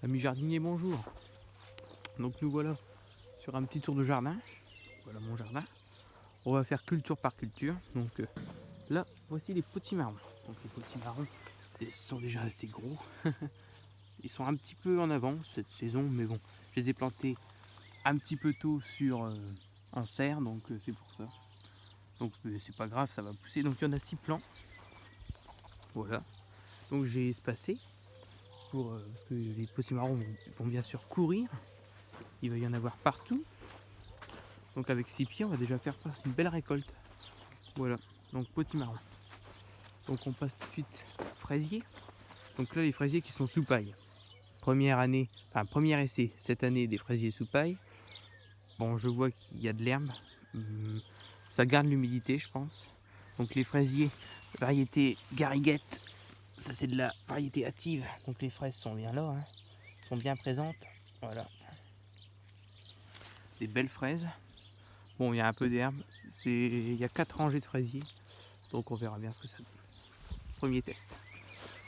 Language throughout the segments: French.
Ami jardinier, bonjour. Donc nous voilà sur un petit tour de jardin. Voilà mon jardin. On va faire culture par culture. Donc là, voici les potimarrons. Donc les potimarrons, ils sont déjà assez gros. Ils sont un petit peu en avance cette saison, mais bon, je les ai plantés un petit peu tôt en serre, donc c'est pour ça. Donc c'est pas grave, ça va pousser. Donc il y en a 6 plants. Voilà. Donc j'ai espacé parce que les potimarrons vont bien sûr courir. Il va y en avoir partout. Donc avec 6 pieds, on va déjà faire une belle récolte. Voilà, donc potimarron. Donc on passe tout de suite fraisier. Donc là, les fraisiers qui sont sous paille. Premier essai cette année des fraisiers sous paille. Bon, je vois qu'il y a de l'herbe. Ça garde l'humidité, je pense. Donc les fraisiers, variété gariguette, ça c'est de la variété hâtive. Donc les fraises sont bien là, hein, sont bien présentes. Voilà. Des belles fraises. Bon, il y a un peu d'herbe. Il y a 4 rangées de fraisiers. Donc on verra bien ce que ça donne. Premier test.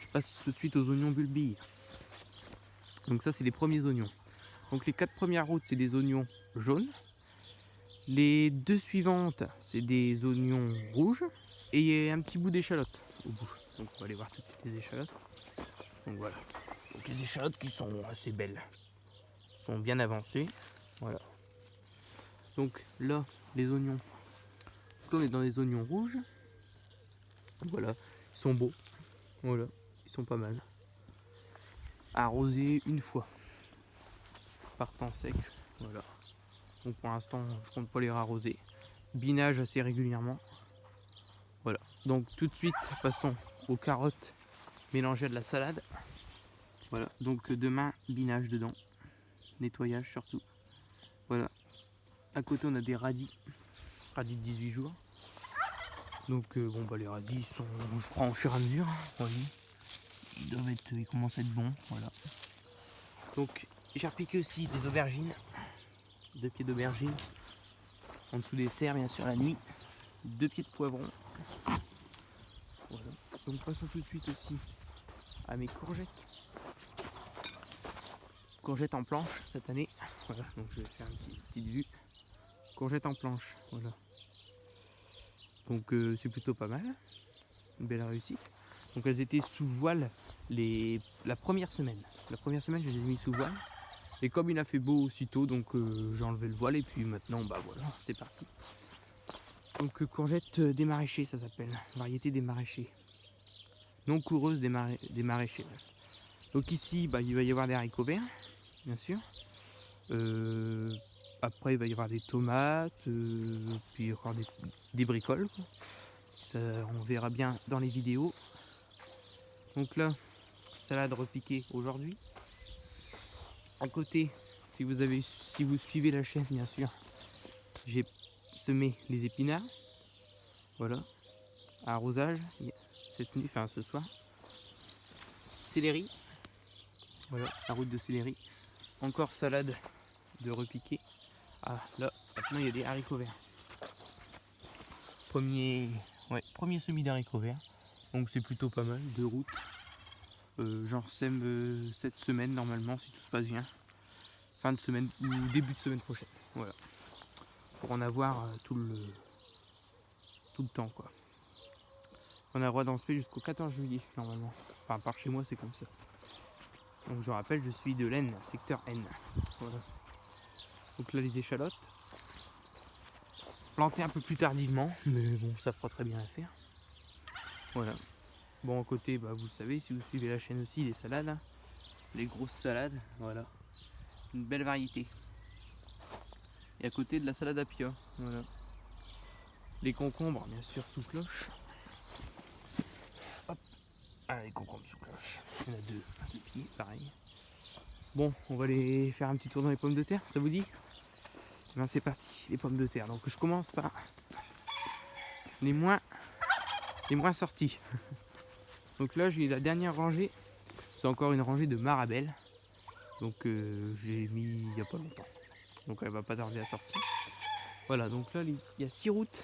Je passe tout de suite aux oignons bulbilles. Donc ça, c'est les premiers oignons. Donc les 4 premières routes, c'est des oignons jaunes. Les 2 suivantes, c'est des oignons rouges. Et il y a un petit bout d'échalote au bout. Donc on va aller voir tout de suite les échalotes. Donc voilà. Donc les échalotes qui sont assez belles. Sont bien avancées. Voilà. Donc là, les oignons. Donc là, on est dans les oignons rouges. Voilà. Ils sont beaux. Voilà. Ils sont pas mal. Arroser une fois par temps sec. Voilà. Donc pour l'instant, je compte pas les arroser. Binage assez régulièrement. Voilà. Donc tout de suite, passons aux carottes mélangées à de la salade. Voilà. Donc demain, binage dedans. Nettoyage surtout. Voilà. À côté, on a des radis. Radis de 18 jours. Donc bon, bah les radis sont, je prends au fur et à mesure. Voyez. Ils commencent à être bons. Voilà. Donc j'ai repiqué aussi des aubergines. 2 pieds d'aubergine. En dessous des serres, bien sûr, la nuit. 2 pieds de poivron. Voilà. Donc passons tout de suite aussi à mes courgettes. Courgettes en planche cette année. Voilà, donc je vais faire une petite vue. Courgettes en planche, voilà. Donc c'est plutôt pas mal. Une belle réussite. Donc elles étaient sous voile la première semaine. La première semaine, je les ai mis sous voile. Et comme il a fait beau aussitôt, donc j'ai enlevé le voile et puis maintenant, bah voilà, c'est parti. Donc courgettes des maraîchers, ça s'appelle. Variété des maraîchers. Non coureuse des maraîchers. Donc ici, bah, il va y avoir des haricots verts, bien sûr. Après, il va y avoir des tomates, puis encore des bricoles. Ça, on verra bien dans les vidéos. Donc là, salade repiquée aujourd'hui. À côté, si vous suivez la chaîne, bien sûr, j'ai semé les épinards. Voilà, arrosage cette nuit, enfin ce soir. Céleri, voilà, la route de céleri. Encore salade de repiquer. Ah là, maintenant il y a des haricots verts. Premier semis d'haricots verts. Donc c'est plutôt pas mal, 2 routes. J'en sème cette semaine normalement si tout se passe bien. Fin de semaine ou début de semaine prochaine. Voilà. Pour en avoir tout le temps quoi. On a le droit d'en semer jusqu'au 14 juillet normalement. Enfin par chez moi c'est comme ça. Donc je rappelle, je suis de l'Aisne, secteur N. Voilà. Donc là les échalotes. Plantées un peu plus tardivement, mais bon ça fera très bien l'affaire. Voilà. Bon à côté, bah, vous savez, si vous suivez la chaîne aussi, les salades, hein, les grosses salades, voilà. Une belle variété. Et à côté de la salade à pia, voilà. Les concombres, bien sûr, sous cloche. Hop, ah, les concombres sous cloche. Il y en a 2 pieds, pareil. Bon, on va aller faire un petit tour dans les pommes de terre, ça vous dit? Ben c'est parti, les pommes de terre. Donc je commence par les moins sortis. Donc là j'ai la dernière rangée, c'est encore une rangée de Marabelle. Donc j'ai mis il n'y a pas longtemps. Donc elle va pas tarder à sortir. Voilà, donc là il y a 6 routes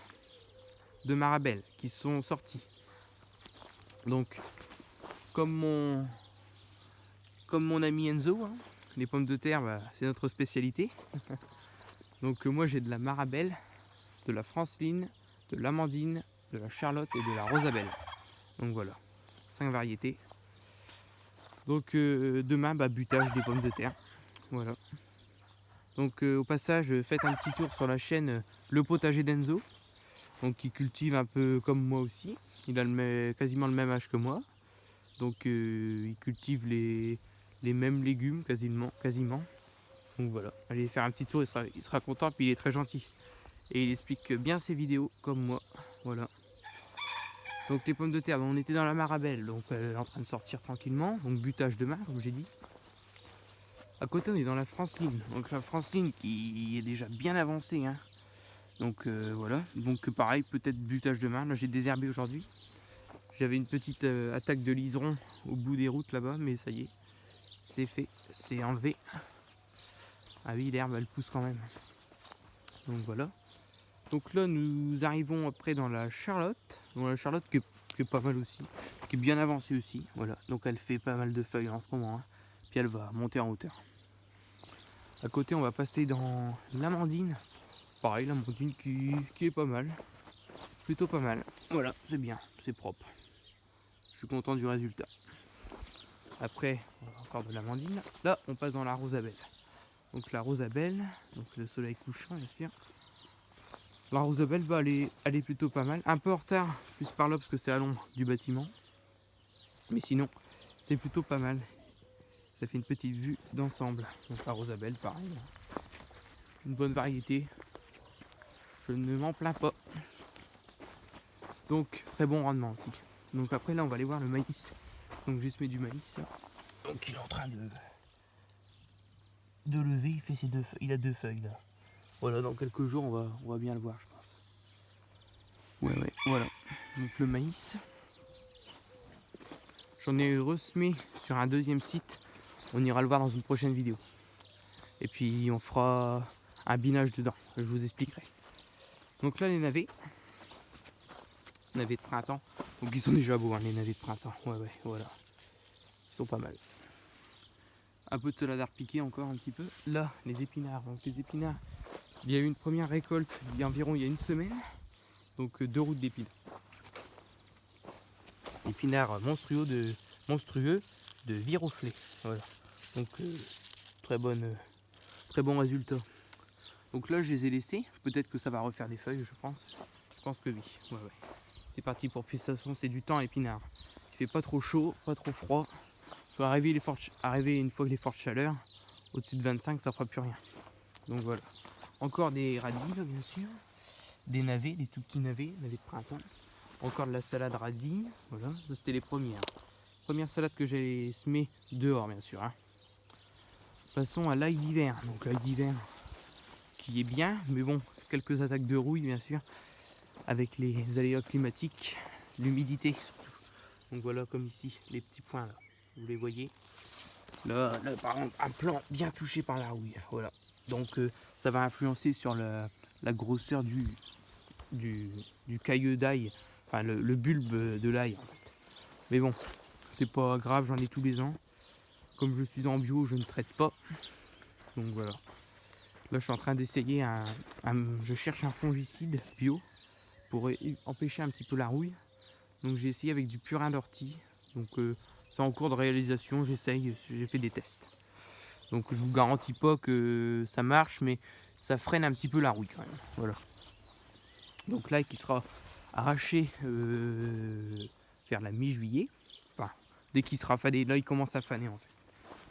de Marabelle qui sont sorties. Donc comme comme mon ami Enzo, hein, les pommes de terre, bah, c'est notre spécialité. Donc moi j'ai de la Marabelle, de la Franceline, de l'Amandine, de la Charlotte et de la Rosabelle. Donc voilà, 5 variétés. Donc demain, bah, butage des pommes de terre. Voilà. Donc au passage, faites un petit tour sur la chaîne Le Potager d'Enzo. Donc qui cultive un peu comme moi aussi. Il a quasiment le même âge que moi. Donc il cultive les mêmes légumes quasiment. Donc voilà, allez faire un petit tour, il sera content, puis il est très gentil. Et il explique bien ses vidéos comme moi. Voilà. Donc les pommes de terre, on était dans la Marabelle, donc elle est en train de sortir tranquillement. Donc butage demain, comme j'ai dit. À côté, on est dans la Franceline. Donc la Franceline qui est déjà bien avancée. Hein. Donc voilà. Donc pareil, peut-être butage demain. Là j'ai désherbé aujourd'hui. J'avais une petite attaque de liseron au bout des routes là-bas, mais ça y est, c'est fait, c'est enlevé. Ah oui, l'herbe elle pousse quand même. Donc voilà. Donc là nous arrivons après dans la Charlotte. Dans la Charlotte qui est pas mal aussi, qui est bien avancée aussi. Voilà. Donc elle fait pas mal de feuilles en ce moment. Hein. Puis elle va monter en hauteur. À côté on va passer dans l'Amandine. Pareil, l'Amandine qui est pas mal. Plutôt pas mal. Voilà, c'est bien, c'est propre. Je suis content du résultat. Après, encore de l'Amandine. Là, on passe dans la Rosabelle. Donc la Rosabelle, donc le soleil couchant bien sûr. La Rosabelle, bah, elle est plutôt pas mal. Un peu en retard, plus par là parce que c'est à l'ombre du bâtiment. Mais sinon, c'est plutôt pas mal. Ça fait une petite vue d'ensemble. Donc la Rosabelle, pareil. Une bonne variété. Je ne m'en plains pas. Donc très bon rendement aussi. Donc après là, on va aller voir le maïs. Donc j'ai semé du maïs là. Donc il est en train de lever, il fait ses deux feuilles. Il a 2 feuilles là. Voilà, dans quelques jours on va bien le voir je pense. Ouais, voilà. Donc le maïs. J'en ai ressemé sur un deuxième site. On ira le voir dans une prochaine vidéo. Et puis on fera un binage dedans. Je vous expliquerai. Donc là les navets. Navets de printemps. Donc ils sont déjà beaux hein, les navets de printemps. Ouais, voilà. Ils sont pas mal. Un peu de soladar piqué encore un petit peu. Là, les épinards. Donc les épinards, il y a eu une première récolte il y a une semaine. Donc 2 routes d'épinards. Épinards monstrueux de Viroflay. Voilà. Donc très bon résultat. Donc là je les ai laissés. Peut-être que ça va refaire des feuilles, je pense. Je pense que oui. Ouais. C'est parti pour plus. De toute façon, c'est du temps épinard. Il fait pas trop chaud, pas trop froid. Faut arriver une fois que les fortes chaleurs. Au-dessus de 25, ça fera plus rien. Donc voilà. Encore des radis là, bien sûr. Des navets, des tout petits navets de printemps. Encore de la salade radis. Voilà, ça c'était les premières. Première salade que j'ai semée dehors, bien sûr. Hein. Passons à l'ail d'hiver. Donc l'ail d'hiver qui est bien, mais bon, quelques attaques de rouille, bien sûr, avec les aléas climatiques, l'humidité surtout. Donc voilà, comme ici, les petits points là. Vous les voyez. Là, par exemple, un plant bien touché par la rouille. Voilà. Donc ça va influencer sur la grosseur du cailleux d'ail, enfin le bulbe de l'ail en fait. Mais bon, c'est pas grave, j'en ai tous les ans. Comme je suis en bio, je ne traite pas. Donc voilà. Là je suis en train d'essayer je cherche un fongicide bio pour empêcher un petit peu la rouille. Donc j'ai essayé avec du purin d'ortie. Donc c'est en cours de réalisation, j'essaye, j'ai fait des tests. Donc je vous garantis pas que ça marche, mais ça freine un petit peu la rouille quand même. Voilà. Donc là qui sera arraché vers la mi-juillet. Enfin, dès qu'il sera fané, là il commence à faner en fait.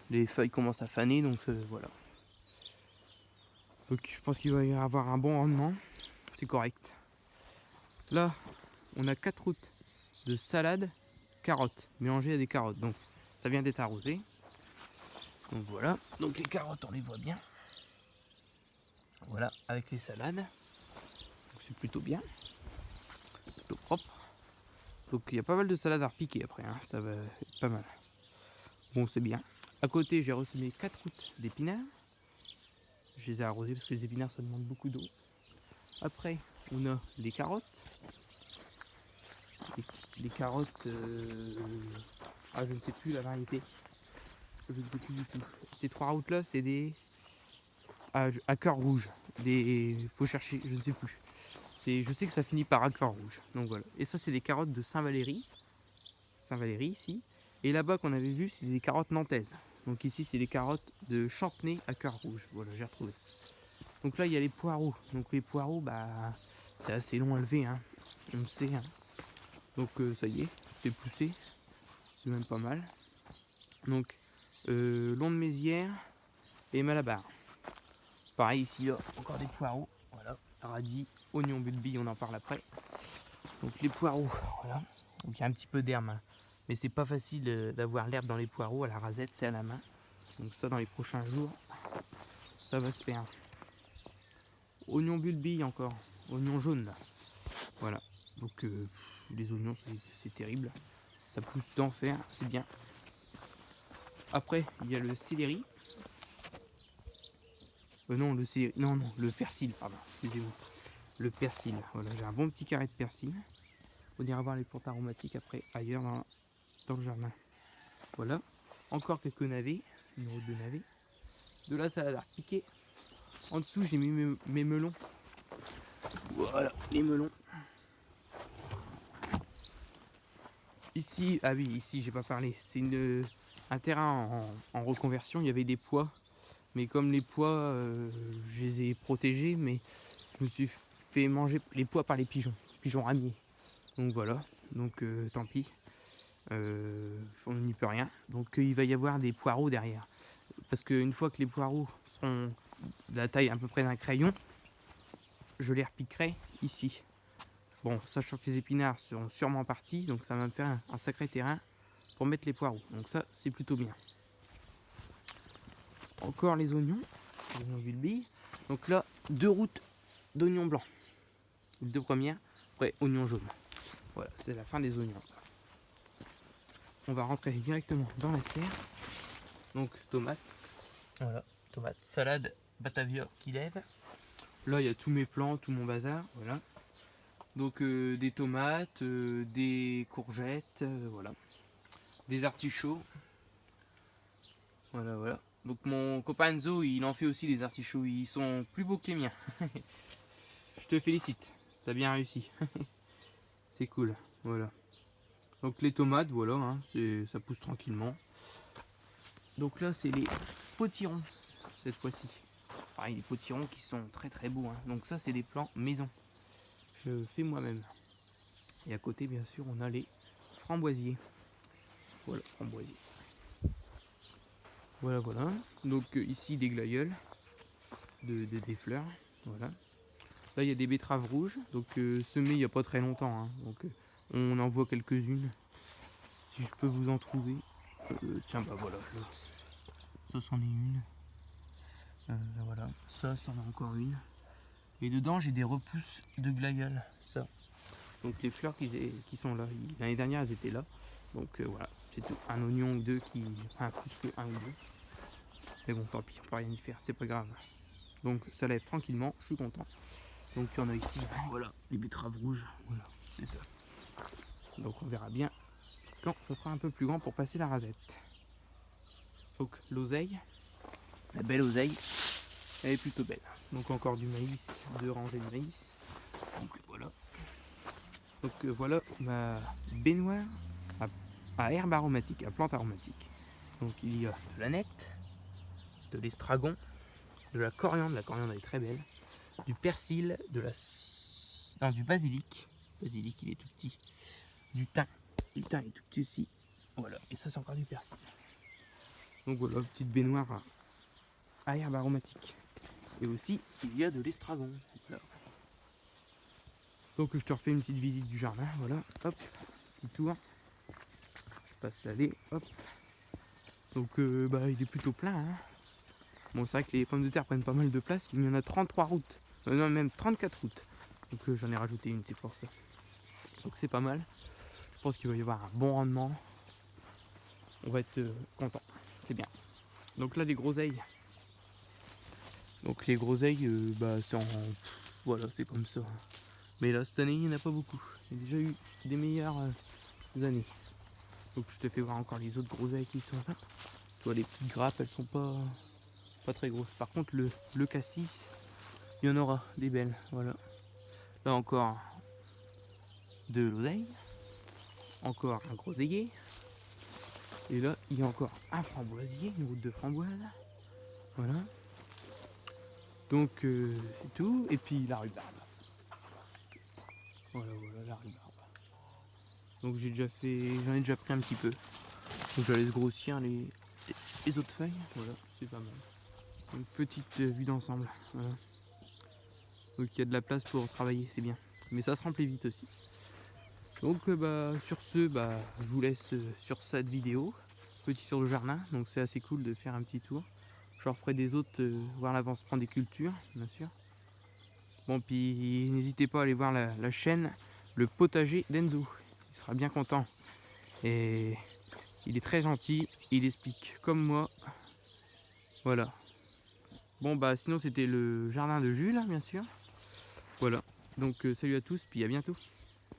Les feuilles commencent à faner, donc voilà. Donc je pense qu'il va y avoir un bon rendement. C'est correct. Là, on a 4 routes de salade, carottes, mélangées à des carottes. Donc ça vient d'être arrosé. Donc voilà. Donc les carottes, on les voit bien. Voilà, avec les salades. Donc c'est plutôt bien. Plutôt propre. Donc il y a pas mal de salades à repiquer après. Hein. Ça va être pas mal. Bon, c'est bien. À côté, j'ai ressemé 4 routes d'épinards. Je les ai arrosés parce que les épinards, ça demande beaucoup d'eau. Après, on a les carottes. Les carottes, je ne sais plus la variété. je ne sais plus du tout. Ces 3 routes là, c'est des à cœur rouge. Faut chercher, je ne sais plus. Je sais que ça finit par à cœur rouge. Donc voilà. Et ça, c'est des carottes de Saint-Valéry. Saint-Valéry ici. Et là-bas qu'on avait vu, c'est des carottes nantaises. Donc ici, c'est des carottes de Chantenay à cœur rouge. Voilà, j'ai retrouvé. Donc là, il y a les poireaux. Donc les poireaux, bah, c'est assez long à lever, hein. On le sait, hein. Donc ça y est, c'est poussé. C'est même pas mal. Donc, long de Mézières et Malabar. Pareil ici, là, encore des poireaux. Voilà, radis, oignons bulbi, on en parle après. Donc les poireaux, voilà. Donc il y a un petit peu d'herbe, hein. Mais c'est pas facile d'avoir l'herbe dans les poireaux, à la rasette, c'est à la main. Donc ça, dans les prochains jours, ça va se faire. Oignons bulbi encore, oignons jaunes là. Voilà. Donc les oignons, c'est terrible. Ça pousse d'enfer, c'est bien. Après, il y a le céleri. Non, le persil, pardon, excusez-moi. Le persil, voilà, j'ai un bon petit carré de persil. On ira voir les plantes aromatiques après, ailleurs dans le jardin. Voilà, encore quelques navets, une route de navets. De là, ça a piqué. En dessous, j'ai mis mes melons. Voilà, les melons. Ici, ah oui, ici, j'ai pas parlé. C'est un terrain en reconversion. Il y avait des pois. Mais comme les pois, je les ai protégés, mais je me suis fait manger les pois par les pigeons ramiers. Donc voilà, donc tant pis, on n'y peut rien. Donc il va y avoir des poireaux derrière. Parce qu'une fois que les poireaux seront de la taille à peu près d'un crayon, je les repiquerai ici. Bon, sachant que les épinards seront sûrement partis, donc ça va me faire un sacré terrain pour mettre les poireaux. Donc ça, c'est plutôt bien. Encore les oignons bulbi. Donc là, 2 routes d'oignons blancs. Les 2 premières, après oignons jaunes. Voilà, c'est la fin des oignons ça. On va rentrer directement dans la serre. Donc tomates. Voilà, tomates. Salade Batavia qui lève. Là, il y a tous mes plants, tout mon bazar. Voilà. Donc des tomates, des courgettes, voilà. Des artichauts. Voilà, voilà. Donc mon copain Enzo, il en fait aussi des artichauts. Ils sont plus beaux que les miens. Je te félicite. T'as bien réussi. C'est cool. Voilà. Donc les tomates, voilà, hein, ça pousse tranquillement. Donc là, c'est les potirons, cette fois-ci. Pareil, les potirons qui sont très très beaux, hein. Donc ça, c'est des plants maison. Je fais moi-même. Et à côté, bien sûr, on a les framboisiers. Voilà, framboisiers. Voilà, voilà. Donc ici, des glaïeuls, des fleurs. Voilà. Là, il y a des betteraves rouges, donc semées il n'y a pas très longtemps, hein. Donc on en voit quelques-unes. Si je peux vous en trouver. Tiens, bah voilà. Là. Ça, c'en est une. Voilà. Ça, c'en est encore une. Et dedans, j'ai des repousses de glaïeuls. Ça. Donc les fleurs qui sont là. L'année dernière, elles étaient là. Donc voilà. C'est tout. Un oignon ou deux qui. Enfin, plus que un ou deux. Mais bon, tant pis, on peut rien y faire. C'est pas grave. Donc ça lève tranquillement. Je suis content. Donc il y en a ici. Voilà. Les betteraves rouges. Voilà. C'est ça. Donc on verra bien quand ça sera un peu plus grand pour passer la rasette. Donc l'oseille, la belle oseille, elle est plutôt belle. Donc encore du maïs, 2 rangées de maïs. Donc voilà. Donc voilà ma baignoire à herbe aromatique, à plante aromatique. Donc il y a de la nette, de l'estragon, de la coriandre elle est très belle, du persil, du basilic. Le basilic il est tout petit. Du thym. Le thym est tout petit aussi. Voilà. Et ça c'est encore du persil. Donc voilà, petite baignoire à herbe aromatique. Et aussi, il y a de l'estragon. Voilà. Donc je te refais une petite visite du jardin. Voilà, hop, petit tour. Je passe l'allée, hop. Donc il est plutôt plein, hein. Bon, c'est vrai que les pommes de terre prennent pas mal de place. Il y en a 33 routes. Non, même 34 routes. Donc j'en ai rajouté une, c'est pour ça. Donc c'est pas mal. Je pense qu'il va y avoir un bon rendement. On va être content. C'est bien. Donc là, les groseilles. Donc les groseilles, voilà, c'est comme ça. Mais là, cette année, il n'y en a pas beaucoup. Il y a déjà eu des meilleures années. Donc je te fais voir encore les autres groseilles qui sont là. vois, les petites grappes, elles sont pas très grosses. Par contre, le cassis, il y en aura des belles. Voilà. Là encore, de l'oseille. Encore un groseillier. Et là, il y a encore un framboisier, une route de framboise. Voilà. Donc, c'est tout. Et puis la rhubarbe. Voilà, la rhubarbe. Donc j'en ai déjà pris un petit peu. Donc je laisse grossir les autres feuilles. Voilà, c'est pas mal. Une petite vue d'ensemble. Voilà. Donc il y a de la place pour travailler, c'est bien. Mais ça se remplit vite aussi. Donc sur ce, je vous laisse sur cette vidéo. Petit tour de jardin, donc c'est assez cool de faire un petit tour. Je referai des autres, voir l'avancement des cultures, bien sûr. Bon, puis n'hésitez pas à aller voir la chaîne Le Potager d'Enzo. Il sera bien content. Et il est très gentil, il explique comme moi. Voilà. Bon, sinon c'était le jardin de Jules, bien sûr. Voilà. Donc salut à tous, puis à bientôt.